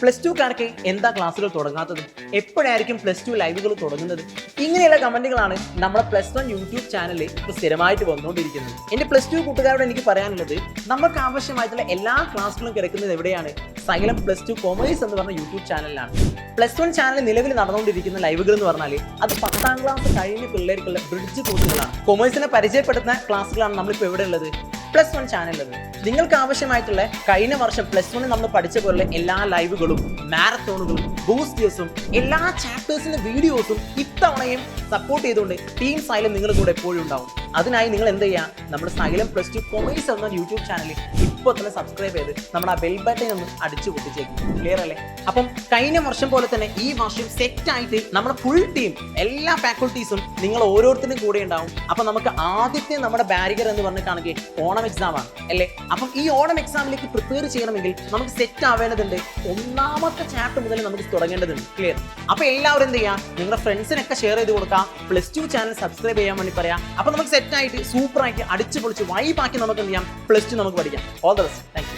Plus two കാർക്ക് എന്താ ക്ലാസ്സുകൾ തുടങ്ങാത്തത്, എപ്പോഴായിരിക്കും പ്ലസ് ടു ലൈവുകൾ തുടങ്ങുന്നത്, ഇങ്ങനെയുള്ള കമന്റുകളാണ് നമ്മുടെ പ്ലസ് വൺ യൂട്യൂബ് ചാനലിൽ ഇപ്പോൾ സ്ഥിരമായിട്ട് വന്നുകൊണ്ടിരിക്കുന്നത്. എൻ്റെ പ്ലസ് ടു കൂട്ടുകാരോട് എനിക്ക് പറയാനുള്ളത്, നമുക്ക് ആവശ്യമായിട്ടുള്ള എല്ലാ ക്ലാസ്സുകളും കിടക്കുന്നത് എവിടെയാണ്? സൈലം പ്ലസ് ടു കൊമേഴ്സ് എന്ന് പറഞ്ഞ യൂട്യൂബ് ചാനലിലാണ്. പ്ലസ് വൺ ചാനൽ നിലവിൽ നടന്നുകൊണ്ടിരിക്കുന്ന ലൈവുകൾ എന്ന് പറഞ്ഞാൽ അത് 10ാം ക്ലാസ് കഴിഞ്ഞ പിള്ളേർക്കുള്ള ബ്രിഡ്ജ് കോഴ്സുകളാണ്. കൊമേഴ്സിനെ പരിചയപ്പെടുത്തുന്ന ക്ലാസ്സുകളാണ് നമ്മളിപ്പോൾ എവിടെ ഉള്ളത്? പ്ലസ് വൺ ചാനലിൽ. നിങ്ങൾക്ക് ആവശ്യമായിട്ടുള്ള കഴിഞ്ഞ വർഷം പ്ലസ് വണ്ണിൽ നമ്മൾ പഠിച്ച പോലെ എല്ലാ ലൈവുകളും, മാരത്തോണുകളും, ബൂസ്റ്റേഴ്സും, എല്ലാ ചാപ്റ്റേഴ്സിന്റെ വീഡിയോസും ഇത്തവണയും സപ്പോർട്ട് ചെയ്തുകൊണ്ട് ടീം സൈലം നിങ്ങളുടെ കൂടെ എപ്പോഴും ഉണ്ടാവും. അതിനായി നിങ്ങൾ എന്ത് ചെയ്യുക? നമ്മുടെ സൈലം പ്ലസ് ടു കൊമേഴ്സ് എന്ന യൂട്യൂബ് ചാനൽ ഇപ്പോൾ തന്നെ സബ്സ്ക്രൈബ് ചെയ്ത് നമ്മുടെ ആ ബെൽ ബട്ടൺ ഒന്ന് അടിച്ചു പൊട്ടിച്ചേക്കും. ക്ലിയർ അല്ലേ? അപ്പം കഴിഞ്ഞ വർഷം പോലെ തന്നെ ഈ വർഷം സെറ്റ് ആയിട്ട് നമ്മുടെ ഫുൾ ടീം, എല്ലാ ഫാക്കൽറ്റീസും നിങ്ങൾ ഓരോരുത്തരും കൂടെ ഉണ്ടാവും. അപ്പം നമുക്ക് ആദ്യത്തെ നമ്മുടെ ബാരിയർ എന്ന് പറഞ്ഞിട്ടാണെങ്കിൽ ഓണം എക്സാം ആണ് അല്ലേ? അപ്പം ഈ ഓണം എക്സാമിലേക്ക് പ്രിപ്പയർ ചെയ്യണമെങ്കിൽ നമുക്ക് സെറ്റ് ആവേണ്ടതുണ്ട്. ഒന്നാമത്തെ ചാപ്റ്റർ മുതൽ നമുക്ക് തുടങ്ങേണ്ടതുണ്ട്. ക്ലിയർ? അപ്പൊ എല്ലാവരും എന്ത് ചെയ്യാം? നിങ്ങളുടെ ഫ്രണ്ട്സിനൊക്കെ ഷെയർ ചെയ്ത് കൊടുക്കാം. പ്ലസ് ടു ചാനൽ സബ്സ്ക്രൈബ് ചെയ്യാൻ വേണ്ടി പറയാം. അപ്പൊ നമുക്ക് സെറ്റ് ആയിട്ട് സൂപ്പർ ആയിട്ട് അടിച്ചു പൊളിച്ച് വൈബാക്കി നമുക്ക് എന്ത് ചെയ്യാം? പ്ലസ് ടു നമുക്ക് പഠിക്കാം. All the best. Thank you.